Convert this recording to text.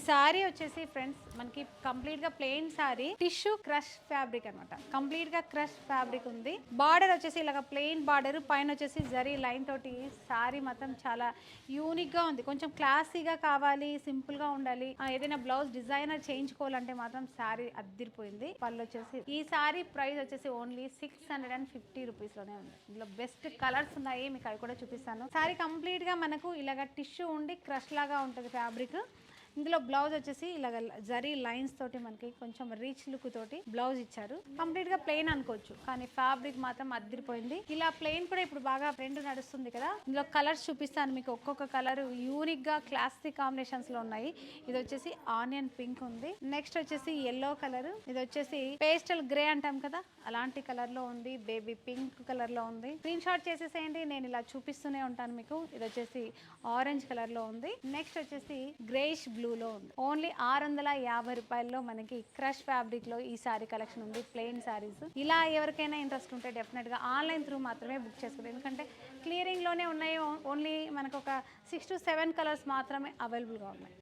Sorry వచ్చేసి friends మనకి complete గా plain sorry tissue crush fabric అనమాట. కంప్లీట్ గా క్రష్ ఫ్యాబ్రిక్ ఉంది. బార్డర్ వచ్చేసి ఇలాగ ప్లెయిన్ బార్డర్, పైన వచ్చేసి జరీ లైన్ తోటి సారీ మాత్రం చాలా యూనిక్ గా ఉంది. కొంచెం క్లాసీగా కావాలి, సింపుల్ గా ఉండాలి, ఏదైనా బ్లౌజ్ డిజైనర్ చేయించుకోవాలంటే మాత్రం సారీ అద్దిరిపోయింది. పళ్ళు వచ్చేసి ఈ సారీ ప్రైస్ వచ్చేసి ఓన్లీ 650 రూపీస్ లోనే ఉంది. ఇందులో బెస్ట్ కలర్స్ ఉన్నాయి, మీకు అవి కూడా చూపిస్తాను. సారీ కంప్లీట్ గా మనకు ఇలాగ టిష్యూ ఉండి క్రష్ లాగా ఉంటుంది ఫ్యాబ్రిక్. ఇందులో బ్లౌజ్ వచ్చేసి ఇలాగ జరీ లైన్స్ తోటి మనకి కొంచెం రీచ్ లుక్ తోటి బ్లౌజ్ ఇచ్చారు. కంప్లీట్ గా ప్లెయిన్ అనుకోవచ్చు, కానీ ఫ్యాబ్రిక్ మాత్రం అదిరిపోయింది. ఇలా ప్లెయిన్ కూడా ఇప్పుడు బాగా ట్రెండ్ నడుస్తుంది కదా. ఇందులో కలర్స్ చూపిస్తాను మీకు. ఒక్కొక్క కలర్ యూనిక్ గా క్లాసిక్ కాంబినేషన్స్ లో ఉన్నాయి. ఇది వచ్చేసి ఆనియన్ పింక్ ఉంది, నెక్స్ట్ వచ్చేసి ఎల్లో కలర్, ఇది వచ్చేసి పేస్టల్ గ్రే అంటాం కదా అలాంటి కలర్ లో ఉంది, బేబీ పింక్ కలర్ లో ఉంది. స్క్రీన్ షాట్ చేసేసేయండి, నేను ఇలా చూపిస్తూనే ఉంటాను మీకు. ఇది వచ్చేసి ఆరెంజ్ కలర్ లో ఉంది, నెక్స్ట్ వచ్చేసి గ్రేష్ బ్లూ లో ఉంది. ఓన్లీ 650 రూపాయల్లో మనకి క్రష్ ఫ్యాబ్రిక్ లో ఈ సారీ కలెక్షన్ ఉంది, ప్లెయిన్ సారీస్. ఇలా ఎవరికైనా ఇంట్రెస్ట్ ఉంటే డెఫినెట్ గా ఆన్లైన్ త్రూ మాత్రమే బుక్ చేసుకోండి, ఎందుకంటే క్లియరింగ్ లోనే ఉన్నాయి. ఓన్లీ మనకు ఒక 6 to 7 కలర్స్ మాత్రమే అవైలబుల్ గా ఉన్నాయి.